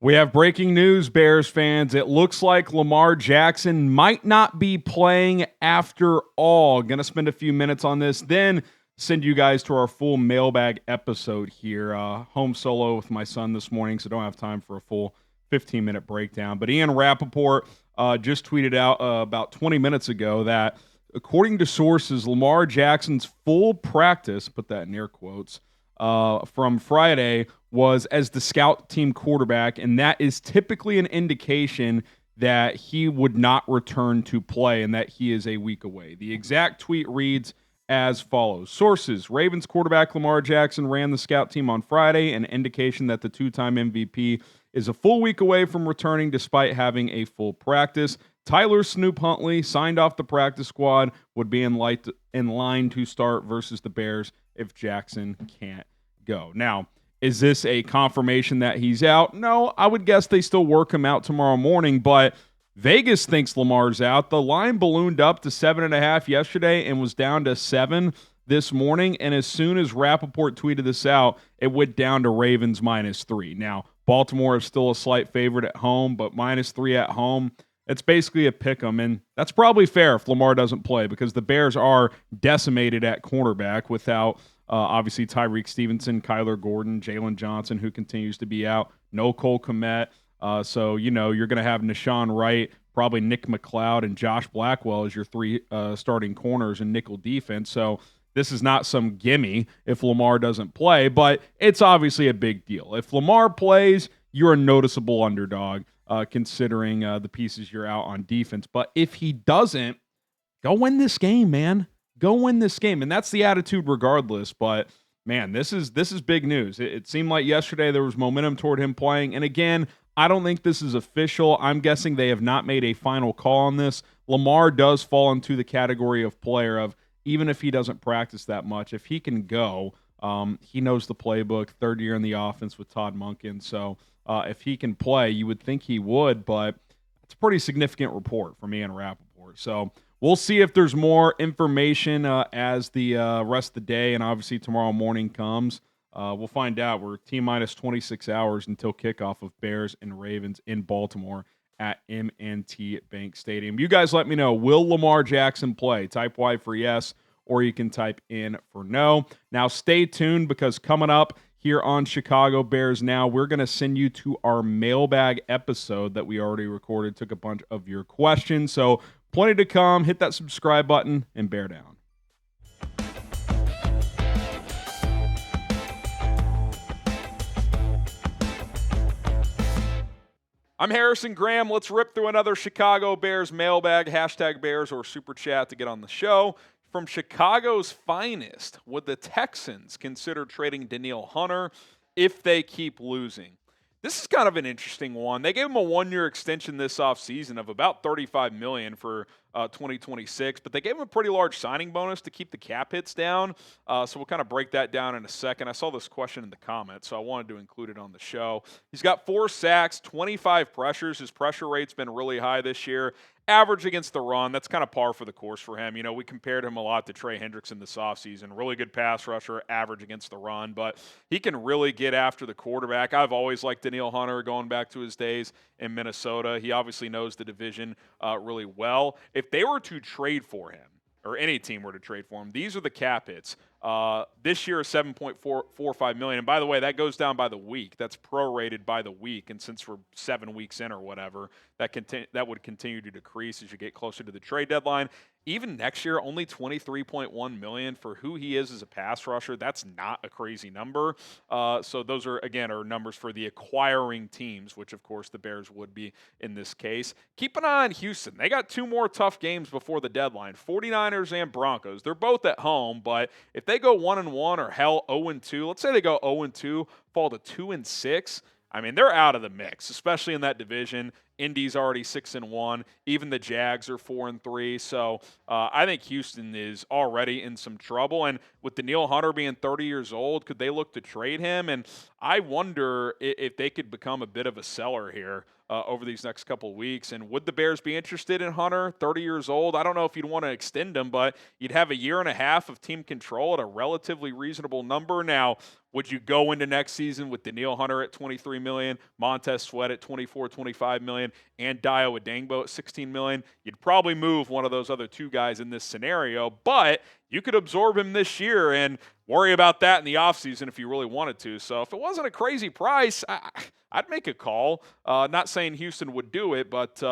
We have breaking news, Bears fans. It looks like Lamar Jackson might not be playing after all. Going to spend a few minutes on this, then send you guys to our full mailbag episode here. Home solo with my son this morning, so don't have time for a full 15-minute breakdown. But Ian Rapoport just tweeted out about 20 minutes ago that, according to sources, Lamar Jackson's full practice, put that in air quotes, from Friday was as the scout team quarterback, and that is typically an indication that he would not return to play and that he is a week away. The exact tweet reads as follows. Sources: Ravens quarterback Lamar Jackson ran the scout team on Friday, an indication that the two-time MVP is a full week away from returning despite having a full practice. Tyler Snoop Huntley signed off the practice squad, would be in line to start versus the Bears if Jackson can't go. Now, is this a confirmation that he's out? No, I would guess they still work him out tomorrow morning, but Vegas thinks Lamar's out. The line ballooned up to 7.5 yesterday and was down to 7 this morning, and as soon as Rapoport tweeted this out, it went down to Ravens -3. Now, Baltimore is still a slight favorite at home, but -3 at home, it's basically a pick 'em, and that's probably fair if Lamar doesn't play because the Bears are decimated at cornerback without obviously Tyreek Stevenson, Kyler Gordon, Jalen Johnson, who continues to be out, no Cole Kmet. So, you're going to have Nashawn Wright, probably Nick McLeod, and Josh Blackwell as your three starting corners in nickel defense. So this is not some gimme if Lamar doesn't play, but it's obviously a big deal. If Lamar plays, you're a noticeable underdog considering the pieces you're out on defense. But if he doesn't, go win this game, man. Go win this game. And that's the attitude regardless. But, man, this is big news. It seemed like yesterday there was momentum toward him playing. And, again, I don't think this is official. I'm guessing they have not made a final call on this. Lamar does fall into the category of player of, even if he doesn't practice that much, if he can go, he knows the playbook, third year in the offense with Todd Monken. So if he can play, you would think he would, but it's a pretty significant report from Ian Rapoport. So we'll see if there's more information as the rest of the day and obviously tomorrow morning comes. We'll find out. We're T-minus 26 hours until kickoff of Bears and Ravens in Baltimore at M&T Bank Stadium. You guys let me know, will Lamar Jackson play? Type Y for yes, or you can type in for no. Now stay tuned because coming up here on Chicago Bears Now, we're going to send you to our mailbag episode that we already recorded. Took a bunch of your questions, so plenty to come. Hit that subscribe button and bear down. I'm Harrison Graham. Let's rip through another Chicago Bears mailbag, hashtag Bears or Super Chat to get on the show. From Chicago's finest, would the Texans consider trading Danielle Hunter if they keep losing? This is kind of an interesting one. They gave him a one-year extension this offseason of about $35 million for 2026, but they gave him a pretty large signing bonus to keep the cap hits down. So we'll kind of break that down in a second. I saw this question in the comments, so I wanted to include it on the show. He's got 4 sacks, 25 pressures. His pressure rate's been really high this year. Average against the run, that's kind of par for the course for him. We compared him a lot to Trey Hendrickson this offseason. Really good pass rusher, average against the run, but he can really get after the quarterback. I've always liked Danielle Hunter going back to his days in Minnesota. He obviously knows the division really well. If they were to trade for him, or any team were to trade for him, these are the cap hits. This year is $7.45 million. And by the way, that goes down by the week. That's prorated by the week. And since we're 7 weeks in or whatever, that would continue to decrease as you get closer to the trade deadline. Even next year, only $23.1 million for who he is as a pass rusher. That's not a crazy number. So those are numbers for the acquiring teams, which of course the Bears would be in this case. Keep an eye on Houston. They got 2 more tough games before the deadline. 49ers and Broncos. They're both at home, but if they go 1-1 or hell 0-2, let's say they go 0-2, fall to 2-6, I mean, they're out of the mix, especially in that division. Indy's already 6-1. Even the Jags are 4-3. So I think Houston is already in some trouble. And with Danielle Hunter being 30 years old, could they look to trade him? And I wonder if they could become a bit of a seller here over these next couple of weeks. And would the Bears be interested in Hunter, 30 years old? I don't know if you'd want to extend him, but you'd have a year and a half of team control at a relatively reasonable number. Now, would you go into next season with Danielle Hunter at $23 million, Montez Sweat at $24, $25 million, and Dio Adangbo at $16 million? You'd probably move one of those other two guys in this scenario, but you could absorb him this year and worry about that in the offseason if you really wanted to. So if it wasn't a crazy price, I'd make a call. Not saying Houston would do it, but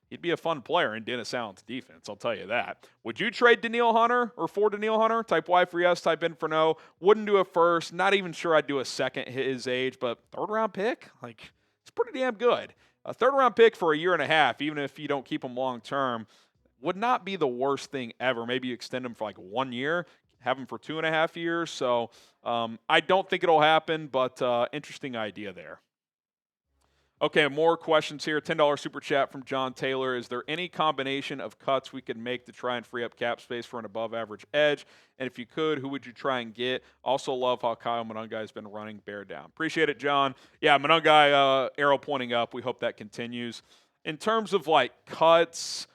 he'd be a fun player in Dennis Allen's defense, I'll tell you that. Would you trade Danielle Hunter or for Danielle Hunter? Type Y for yes, type in for no. Wouldn't do a first. Not even sure I'd do a second his age, but third-round pick? Like, it's pretty damn good. A third-round pick for a year and a half, even if you don't keep him long-term, would not be the worst thing ever. Maybe you extend him for like 1 year, have him for 2.5 years. So I don't think it'll happen, but interesting idea there. Okay, more questions here. $10 super chat from John Taylor. Is there any combination of cuts we could make to try and free up cap space for an above-average edge? And if you could, who would you try and get? Also love how Kyle Monungai has been running bear down. Appreciate it, John. Yeah, Monungai, arrow pointing up. We hope that continues. In terms of, like, cuts,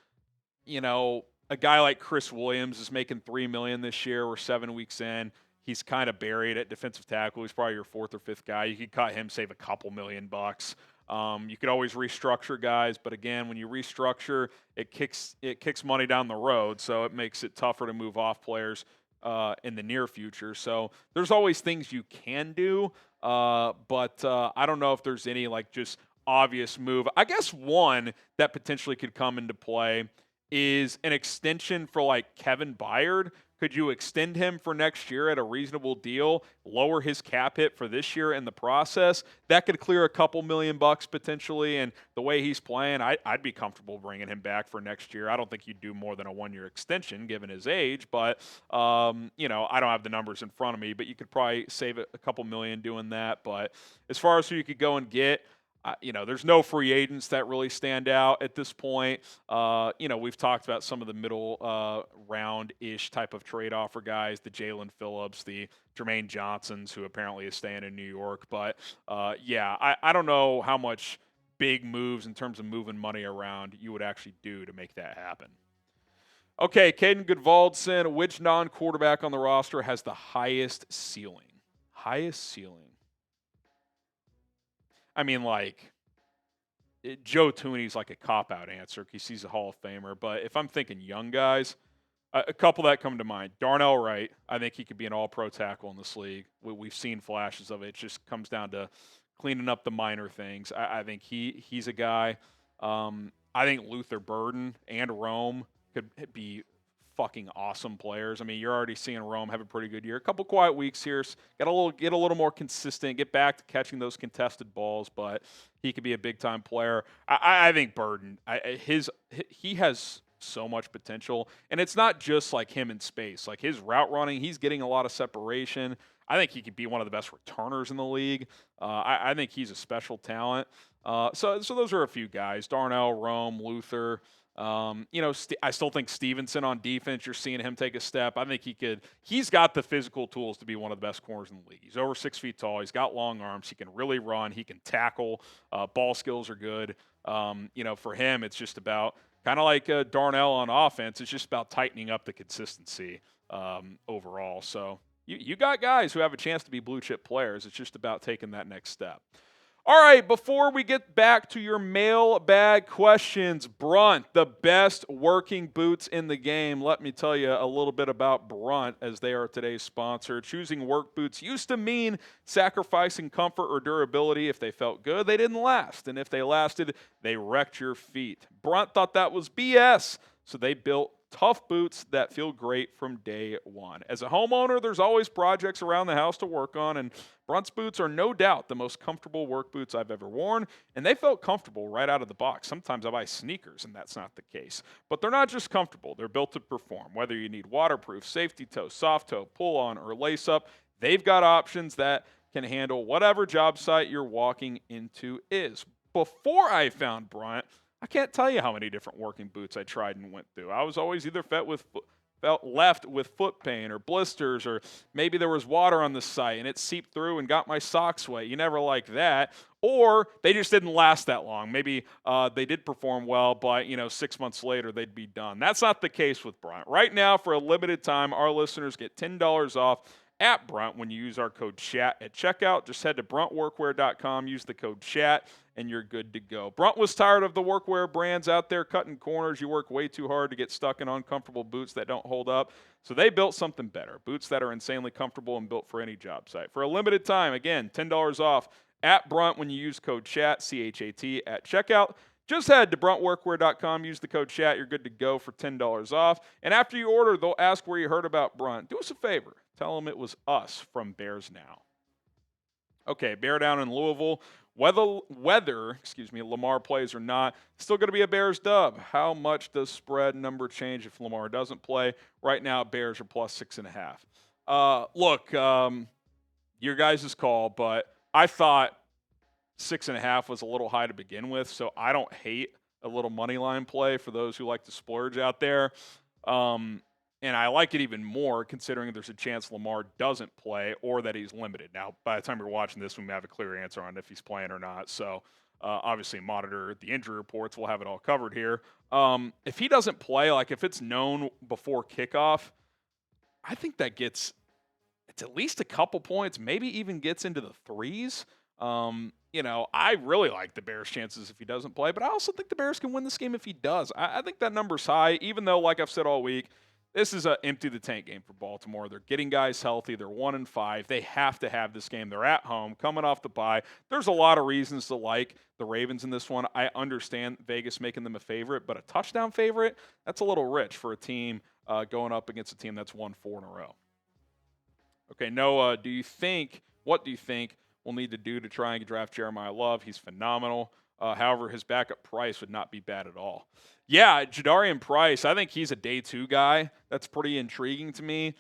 you know, a guy like Chris Williams is making $3 million this year. We're 7 weeks in. He's kind of buried at defensive tackle. He's probably your fourth or fifth guy. You could cut him, save a couple $1 million. You could always restructure guys, but again, when you restructure, it kicks money down the road, so it makes it tougher to move off players in the near future. So there's always things you can do, but I don't know if there's any like just obvious move. I guess one that potentially could come into play is an extension for like Kevin Byard. Could you extend him for next year at a reasonable deal, lower his cap hit for this year in the process? That could clear a couple $1 million potentially, and the way he's playing, I'd be comfortable bringing him back for next year. I don't think you'd do more than a 1-year extension given his age, but, you know, I don't have the numbers in front of me, but you could probably save a couple $1 million doing that. But as far as who you could go and get, you know, there's no free agents that really stand out at this point. You know, we've talked about some of the middle round-ish type of trade offer guys, the Jalen Phillips, the Jermaine Johnsons, who apparently is staying in New York. But, yeah, I don't know how much big moves in terms of moving money around you would actually do to make that happen. Okay, Caden Goodvaldson, which non-quarterback on the roster has the highest ceiling? Highest ceiling. I mean, like, Joe Tooney's like a cop-out answer because he's a Hall of Famer. But if I'm thinking young guys, a couple that come to mind. Darnell Wright, I think he could be an all-pro tackle in this league. We've seen flashes of it. It just comes down to cleaning up the minor things. I think he's a guy. I think Luther Burden and Rome could be fucking awesome players. I mean, you're already seeing Rome have a pretty good year. A couple quiet weeks here. Get a little more consistent. Get back to catching those contested balls, but he could be a big-time player. I think Burden, he has so much potential, and it's not just like him in space. Like his route running, he's getting a lot of separation. I think he could be one of the best returners in the league. I think he's a special talent. So those are a few guys: Darnell, Rome, Luther. You know, I still think Stevenson on defense, you're seeing him take a step. I think he's got the physical tools to be one of the best corners in the league. He's over 6 feet tall. He's got long arms. He can really run. He can tackle. Ball skills are good. You know, for him, it's just about kind of like Darnell on offense. It's just about tightening up the consistency overall. So you got guys who have a chance to be blue chip players. It's just about taking that next step. All right, before we get back to your mailbag questions, Brunt, the best working boots in the game. Let me tell you a little bit about Brunt, as they are today's sponsor. Choosing work boots used to mean sacrificing comfort or durability. If they felt good, they didn't last. And if they lasted, they wrecked your feet. Brunt thought that was BS, so they built tough boots that feel great from day one. As a homeowner, there's always projects around the house to work on, and Brunt's boots are no doubt the most comfortable work boots I've ever worn, and they felt comfortable right out of the box. Sometimes I buy sneakers, and that's not the case. But they're not just comfortable. They're built to perform. Whether you need waterproof, safety toe, soft toe, pull-on, or lace-up, they've got options that can handle whatever job site you're walking into is. Before I found Brunt, I can't tell you how many different working boots I tried and went through. I was always either felt left with foot pain or blisters, or maybe there was water on the site and it seeped through and got my socks wet. You never like that. Or they just didn't last that long. Maybe they did perform well, but 6 months later they'd be done. That's not the case with Brunt. Right now, for a limited time, our listeners get $10 off at Brunt when you use our code CHAT at checkout. Just head to bruntworkwear.com, use the code CHAT, and you're good to go. Brunt was tired of the workwear brands out there cutting corners. You work way too hard to get stuck in uncomfortable boots that don't hold up. So they built something better, boots that are insanely comfortable and built for any job site. For a limited time, again, $10 off at Brunt when you use code CHAT, C-H-A-T, at checkout. Just head to bruntworkwear.com, use the code CHAT. You're good to go for $10 off. And after you order, they'll ask where you heard about Brunt. Do us a favor. Tell them it was us from Bears Now. Okay, Bear down in Louisville. Whether Lamar plays or not, still going to be a Bears dub. How much does spread number change if Lamar doesn't play? Right now, Bears are plus 6.5. Look, your guys' call, but I thought 6.5 was a little high to begin with, so I don't hate a little money line play for those who like to splurge out there. And I like it even more considering there's a chance Lamar doesn't play or that he's limited. Now, by the time you're watching this, we may have a clear answer on if he's playing or not. So, obviously, monitor the injury reports. We'll have it all covered here. If he doesn't play, like if it's known before kickoff, I think that it's at least a couple points, maybe even gets into the threes. I really like the Bears' chances if he doesn't play, but I also think the Bears can win this game if he does. I think that number's high, even though, like I've said all week, this is an empty the tank game for Baltimore. They're getting guys healthy. They're 1-5. They have to have this game. They're at home, coming off the bye. There's a lot of reasons to like the Ravens in this one. I understand Vegas making them a favorite, but a touchdown favorite, that's a little rich for a team going up against a team that's won 4 in a row. Okay, Noah, what do you think we'll need to do to try and draft Jeremiah Love? He's phenomenal. However, his backup price would not be bad at all. Yeah, Jadarian Price, I think he's a day 2 guy. That's pretty intriguing to me.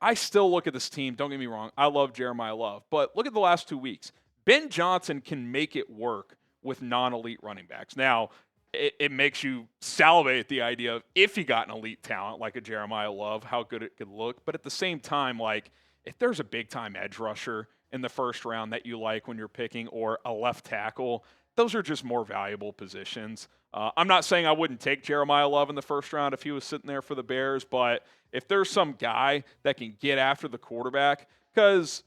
I still look at this team. Don't get me wrong. I love Jeremiah Love. But look at the last 2 weeks. Ben Johnson can make it work with non-elite running backs. Now, it makes you salivate at the idea of if he got an elite talent like a Jeremiah Love, how good it could look. But at the same time, like, if there's a big-time edge rusher in the first round that you like when you're picking, or a left tackle, those are just more valuable positions. I'm not saying I wouldn't take Jeremiah Love in the first round if he was sitting there for the Bears, but if there's some guy that can get after the quarterback, because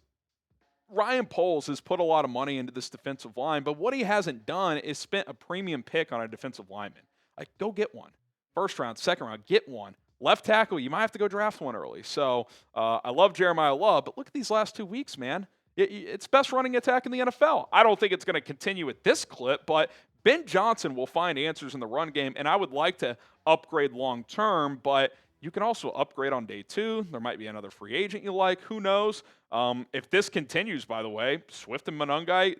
Ryan Poles has put a lot of money into this defensive line, but what he hasn't done is spent a premium pick on a defensive lineman. Like, go get one. First round, second round, get one. Left tackle, you might have to go draft one early. So I love Jeremiah Love, but look at these last 2 weeks, man. It's best running attack in the NFL. I don't think it's going to continue at this clip, but Ben Johnson will find answers in the run game, and I would like to upgrade long term, but you can also upgrade on day 2. There might be another free agent you like. Who knows? If this continues, by the way, Swift and Monungai,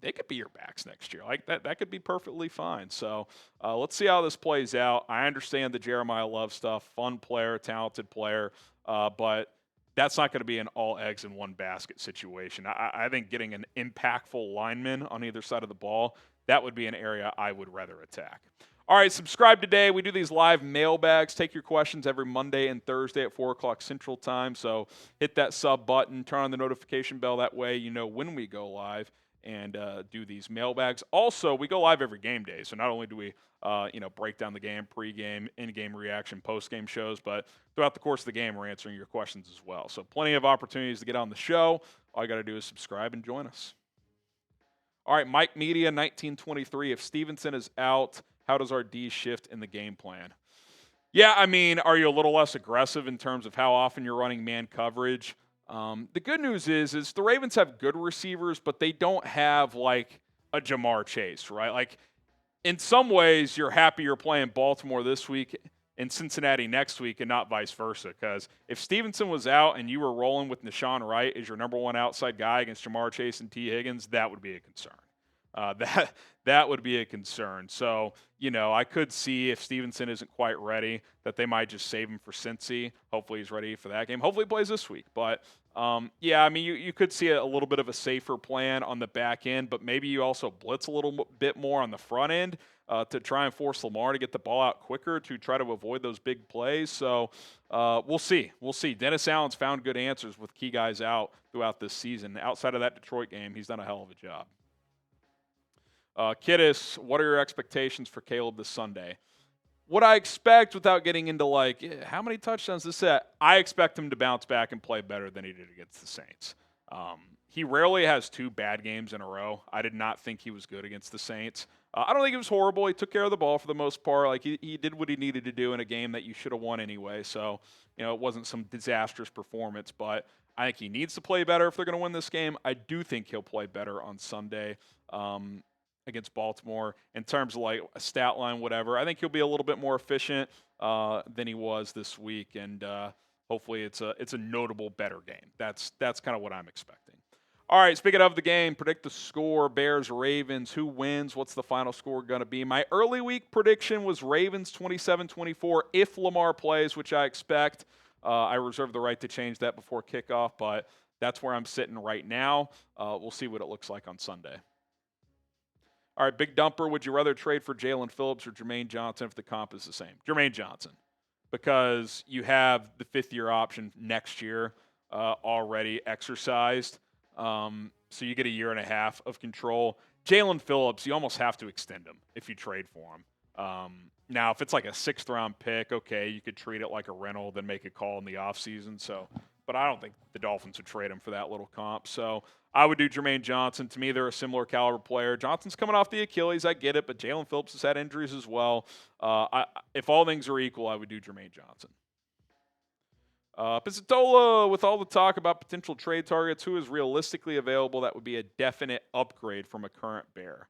they could be your backs next year. Like that could be perfectly fine. So let's see how this plays out. I understand the Jeremiah Love stuff. Fun player, talented player, but that's not going to be an all eggs in one basket situation. I think getting an impactful lineman on either side of the ball, that would be an area I would rather attack. All right, subscribe today. We do these live mailbags. Take your questions every Monday and Thursday at 4 o'clock Central Time. So hit that sub button, turn on the notification bell. That way you know when we go live and do these mailbags. Also, we go live every game day. So not only do we break down the game, pregame, in-game reaction, post-game shows, but throughout the course of the game, we're answering your questions as well. So plenty of opportunities to get on the show. All you got to do is subscribe and join us. All right, Mike Media, 1923. If Stevenson is out, how does our D shift in the game plan? Yeah, I mean, are you a little less aggressive in terms of how often you're running man coverage? The good news is the Ravens have good receivers, but they don't have like a Jamar Chase, right? Like, in some ways, you're happy you're playing Baltimore this week and Cincinnati next week and not vice versa. Because if Stevenson was out and you were rolling with Nashawn Wright as your number 1 outside guy against Jamar Chase and T. Higgins, that would be a concern. That would be a concern. So, I could see if Stevenson isn't quite ready that they might just save him for Cincy. Hopefully he's ready for that game. Hopefully he plays this week. But, yeah, I mean, you could see a little bit of a safer plan on the back end, but maybe you also blitz a little bit more on the front end to try and force Lamar to get the ball out quicker to try to avoid those big plays. So we'll see. We'll see. Dennis Allen's found good answers with key guys out throughout this season. Outside of that Detroit game, he's done a hell of a job. Kiddis, what are your expectations for Caleb this Sunday? What I expect, without getting into how many touchdowns this set, I expect him to bounce back and play better than he did against the Saints. He rarely has 2 bad games in a row. I did not think he was good against the Saints. I don't think it was horrible. He took care of the ball for the most part. He did what he needed to do in a game that you should have won anyway. So, it wasn't some disastrous performance, but I think he needs to play better if they're going to win this game. I do think he'll play better on Sunday. Against Baltimore in terms of a stat line, whatever. I think he'll be a little bit more efficient than he was this week, and hopefully it's a notable better game. That's kind of what I'm expecting. All right, speaking of the game, predict the score, Bears, Ravens. Who wins? What's the final score going to be? My early week prediction was Ravens 27-24 if Lamar plays, which I expect. I reserve the right to change that before kickoff, but that's where I'm sitting right now. We'll see what it looks like on Sunday. All right, Big Dumper, would you rather trade for Jalen Phillips or Jermaine Johnson if the comp is the same? Jermaine Johnson, because you have the 5th-year option next year already exercised. So you get a year and a half of control. Jalen Phillips, you almost have to extend him if you trade for him. Now, if it's like a 6th-round pick, okay, you could treat it like a rental, then make a call in the offseason. But I don't think the Dolphins would trade him for that little comp. So I would do Jermaine Johnson. To me, they're a similar caliber player. Johnson's coming off the Achilles. I get it, but Jalen Phillips has had injuries as well. If all things are equal, I would do Jermaine Johnson. Pizzatola, with all the talk about potential trade targets, who is realistically available that would be a definite upgrade from a current Bear?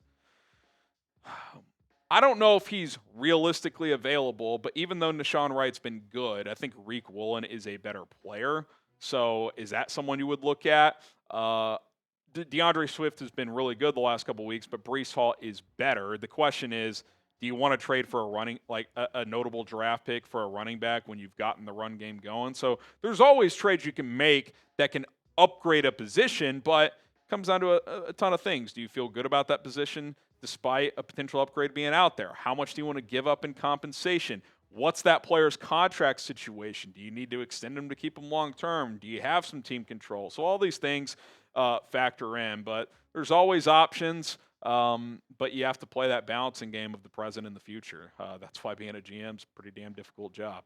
I don't know if he's realistically available, but even though Nashawn Wright's been good, I think Reek Woolen is a better player. So is that someone you would look at? DeAndre Swift has been really good the last couple of weeks, but Breece Hall is better. The question is, do you want to trade for a notable draft pick for a running back when you've gotten the run game going? So there's always trades you can make that can upgrade a position, but it comes down to a ton of things. Do you feel good about that position despite a potential upgrade being out there? How much do you want to give up in compensation? What's that player's contract situation? Do you need to extend him to keep him long term? Do you have some team control? So all these things factor in, but there's always options. But you have to play that balancing game of the present and the future. That's why being a GM is a pretty damn difficult job.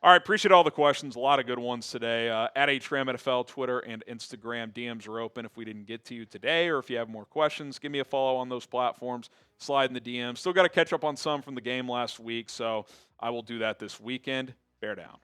All right, appreciate all the questions. A lot of good ones today. At HRAM NFL, Twitter, and Instagram. DMs are open if we didn't get to you today, or if you have more questions, give me a follow on those platforms. Slide in the DMs. Still got to catch up on some from the game last week, so I will do that this weekend. Bear down.